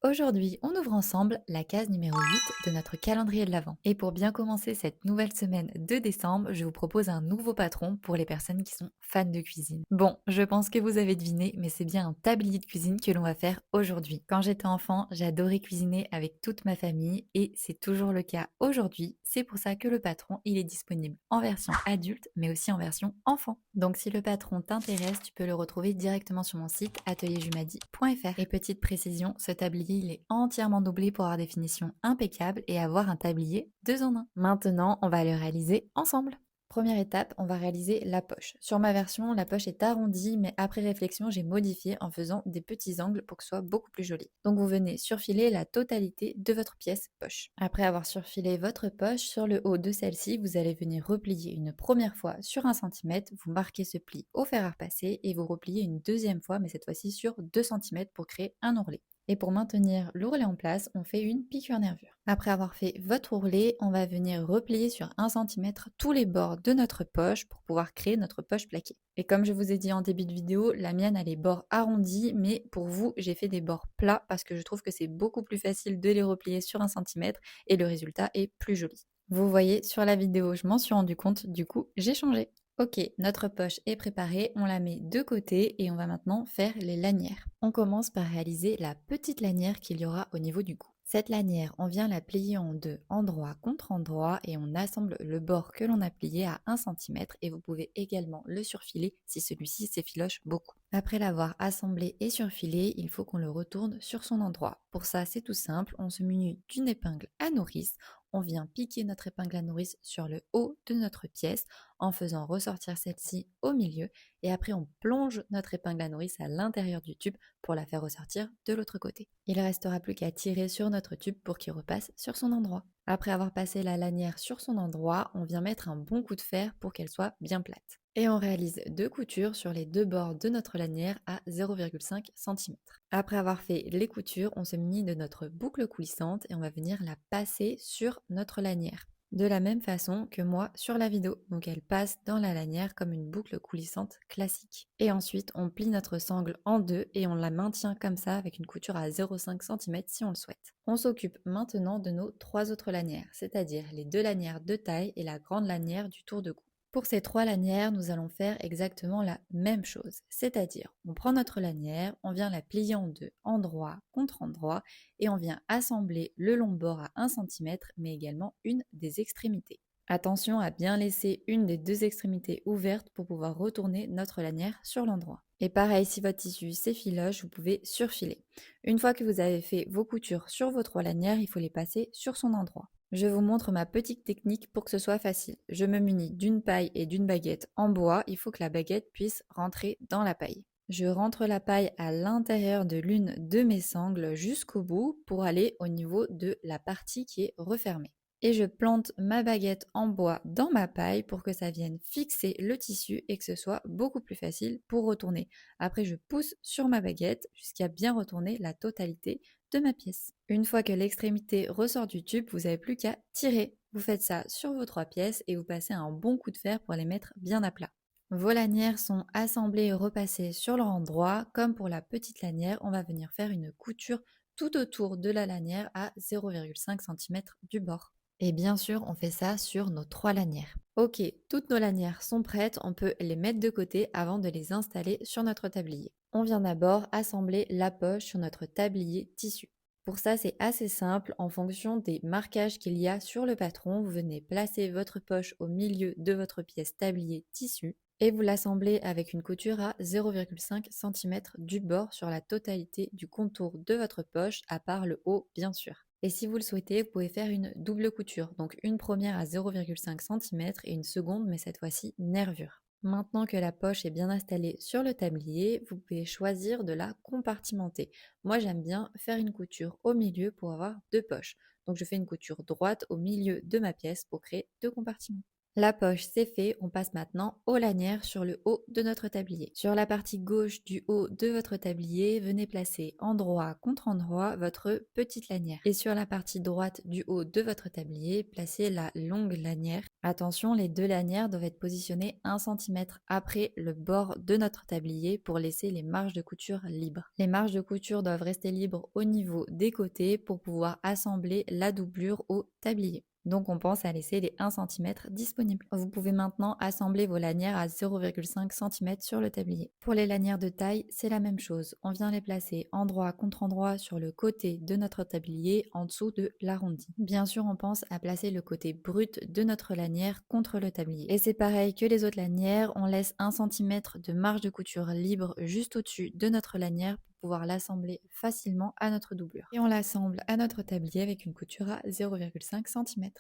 Aujourd'hui, on ouvre ensemble la case numéro 8 de notre calendrier de l'Avent. Et pour bien commencer cette nouvelle semaine de décembre, je vous propose un nouveau patron pour les personnes qui sont fans de cuisine. Bon, je pense que vous avez deviné, mais c'est bien un tablier de cuisine que l'on va faire aujourd'hui. Quand j'étais enfant, j'adorais cuisiner avec toute ma famille et c'est toujours le cas aujourd'hui. C'est pour ça que le patron, il est disponible en version adulte, mais aussi en version enfant. Donc si le patron t'intéresse, tu peux le retrouver directement sur mon site atelierjumadi.fr. Et petite précision, ce tablier il est entièrement doublé pour avoir des finitions impeccables et avoir un tablier 2 en 1. Maintenant, on va le réaliser ensemble. Première étape, on va réaliser la poche. Sur ma version, la poche est arrondie, mais après réflexion, j'ai modifié en faisant des petits angles pour que ce soit beaucoup plus joli. Donc vous venez surfiler la totalité de votre pièce poche. Après avoir surfilé votre poche, sur le haut de celle-ci, vous allez venir replier une première fois sur 1 cm, vous marquez ce pli au fer à repasser et vous repliez une deuxième fois, mais cette fois-ci sur 2 cm pour créer un ourlet. Et pour maintenir l'ourlet en place, on fait une piqûre-nervure. Après avoir fait votre ourlet, on va venir replier sur 1 cm tous les bords de notre poche pour pouvoir créer notre poche plaquée. Et comme je vous ai dit en début de vidéo, la mienne a les bords arrondis, mais pour vous, j'ai fait des bords plats parce que je trouve que c'est beaucoup plus facile de les replier sur 1 cm et le résultat est plus joli. Vous voyez sur la vidéo, je m'en suis rendu compte, du coup, j'ai changé. Ok, notre poche est préparée, on la met de côté et on va maintenant faire les lanières. On commence par réaliser la petite lanière qu'il y aura au niveau du cou. Cette lanière, on vient la plier en deux, endroit contre endroit, et on assemble le bord que l'on a plié à 1 cm et vous pouvez également le surfiler si celui-ci s'effiloche beaucoup. Après l'avoir assemblé et surfilé, il faut qu'on le retourne sur son endroit. Pour ça, c'est tout simple, on se munit d'une épingle à nourrice, on vient piquer notre épingle à nourrice sur le haut de notre pièce en faisant ressortir celle-ci au milieu et après on plonge notre épingle à nourrice à l'intérieur du tube pour la faire ressortir de l'autre côté. Il ne restera plus qu'à tirer sur notre tube pour qu'il repasse sur son endroit. Après avoir passé la lanière sur son endroit, on vient mettre un bon coup de fer pour qu'elle soit bien plate. Et on réalise deux coutures sur les deux bords de notre lanière à 0,5 cm. Après avoir fait les coutures, on se munit de notre boucle coulissante et on va venir la passer sur notre lanière. De la même façon que moi sur la vidéo, donc elle passe dans la lanière comme une boucle coulissante classique. Et ensuite, on plie notre sangle en deux et on la maintient comme ça avec une couture à 0,5 cm si on le souhaite. On s'occupe maintenant de nos trois autres lanières, c'est-à-dire les deux lanières de taille et la grande lanière du tour de cou. Pour ces trois lanières, nous allons faire exactement la même chose, c'est-à-dire on prend notre lanière, on vient la plier en deux, endroit contre endroit, et on vient assembler le long bord à 1 cm, mais également une des extrémités. Attention à bien laisser une des deux extrémités ouvertes pour pouvoir retourner notre lanière sur l'endroit. Et pareil, si votre tissu s'effiloche, vous pouvez surfiler. Une fois que vous avez fait vos coutures sur vos trois lanières, il faut les passer sur son endroit. Je vous montre ma petite technique pour que ce soit facile. Je me munis d'une paille et d'une baguette en bois. Il faut que la baguette puisse rentrer dans la paille. Je rentre la paille à l'intérieur de l'une de mes sangles jusqu'au bout pour aller au niveau de la partie qui est refermée. Et je plante ma baguette en bois dans ma paille pour que ça vienne fixer le tissu et que ce soit beaucoup plus facile pour retourner. Après, je pousse sur ma baguette jusqu'à bien retourner la totalité de ma pièce. Une fois que l'extrémité ressort du tube, vous n'avez plus qu'à tirer. Vous faites ça sur vos trois pièces et vous passez un bon coup de fer pour les mettre bien à plat. Vos lanières sont assemblées et repassées sur leur endroit. Comme pour la petite lanière, on va venir faire une couture tout autour de la lanière à 0,5 cm du bord. Et bien sûr, on fait ça sur nos trois lanières. Ok, toutes nos lanières sont prêtes, on peut les mettre de côté avant de les installer sur notre tablier. On vient d'abord assembler la poche sur notre tablier tissu. Pour ça, c'est assez simple. En fonction des marquages qu'il y a sur le patron, vous venez placer votre poche au milieu de votre pièce tablier tissu et vous l'assemblez avec une couture à 0,5 cm du bord sur la totalité du contour de votre poche, à part le haut bien sûr. Et si vous le souhaitez, vous pouvez faire une double couture, donc une première à 0,5 cm et une seconde, mais cette fois-ci nervure. Maintenant que la poche est bien installée sur le tablier, vous pouvez choisir de la compartimenter. Moi, j'aime bien faire une couture au milieu pour avoir deux poches. Donc je fais une couture droite au milieu de ma pièce pour créer deux compartiments. La poche, c'est fait, on passe maintenant aux lanières sur le haut de notre tablier. Sur la partie gauche du haut de votre tablier, venez placer endroit contre endroit votre petite lanière. Et sur la partie droite du haut de votre tablier, placez la longue lanière. Attention, les deux lanières doivent être positionnées 1 cm après le bord de notre tablier pour laisser les marges de couture libres. Les marges de couture doivent rester libres au niveau des côtés pour pouvoir assembler la doublure au tablier. Donc on pense à laisser les 1 cm disponibles. Vous pouvez maintenant assembler vos lanières à 0,5 cm sur le tablier. Pour les lanières de taille, c'est la même chose. On vient les placer endroit contre endroit sur le côté de notre tablier en dessous de l'arrondi. Bien sûr, on pense à placer le côté brut de notre lanière contre le tablier. Et c'est pareil que les autres lanières, on laisse 1 cm de marge de couture libre juste au-dessus de notre lanière pour pouvoir l'assembler facilement à notre doublure. Et on l'assemble à notre tablier avec une couture à 0,5 cm.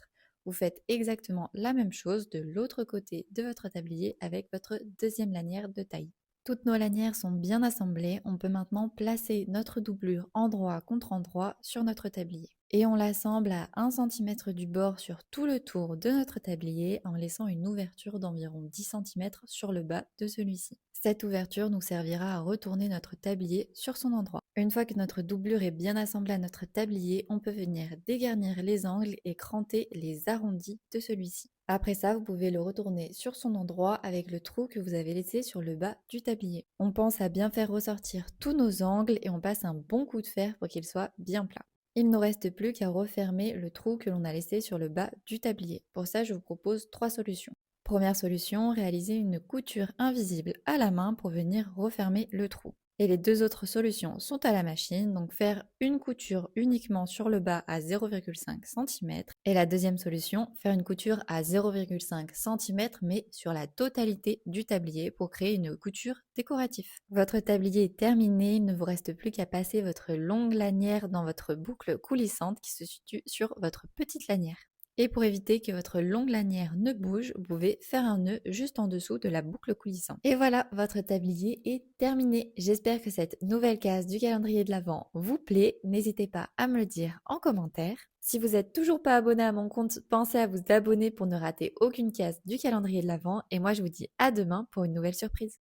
Vous faites exactement la même chose de l'autre côté de votre tablier avec votre deuxième lanière de taille. Toutes nos lanières sont bien assemblées, on peut maintenant placer notre doublure endroit contre endroit sur notre tablier. Et on l'assemble à 1 cm du bord sur tout le tour de notre tablier en laissant une ouverture d'environ 10 cm sur le bas de celui-ci. Cette ouverture nous servira à retourner notre tablier sur son endroit. Une fois que notre doublure est bien assemblée à notre tablier, on peut venir dégarnir les angles et cranter les arrondis de celui-ci. Après ça, vous pouvez le retourner sur son endroit avec le trou que vous avez laissé sur le bas du tablier. On pense à bien faire ressortir tous nos angles et on passe un bon coup de fer pour qu'il soit bien plat. Il ne nous reste plus qu'à refermer le trou que l'on a laissé sur le bas du tablier. Pour ça, je vous propose 3 solutions. Première solution, réaliser une couture invisible à la main pour venir refermer le trou. Et les deux autres solutions sont à la machine, donc faire une couture uniquement sur le bas à 0,5 cm. Et la deuxième solution, faire une couture à 0,5 cm mais sur la totalité du tablier pour créer une couture décorative. Votre tablier est terminé, il ne vous reste plus qu'à passer votre longue lanière dans votre boucle coulissante qui se situe sur votre petite lanière. Et pour éviter que votre longue lanière ne bouge, vous pouvez faire un nœud juste en dessous de la boucle coulissante. Et voilà, votre tablier est terminé. J'espère que cette nouvelle case du calendrier de l'Avent vous plaît. N'hésitez pas à me le dire en commentaire. Si vous n'êtes toujours pas abonné à mon compte, pensez à vous abonner pour ne rater aucune case du calendrier de l'Avent. Et moi, je vous dis à demain pour une nouvelle surprise.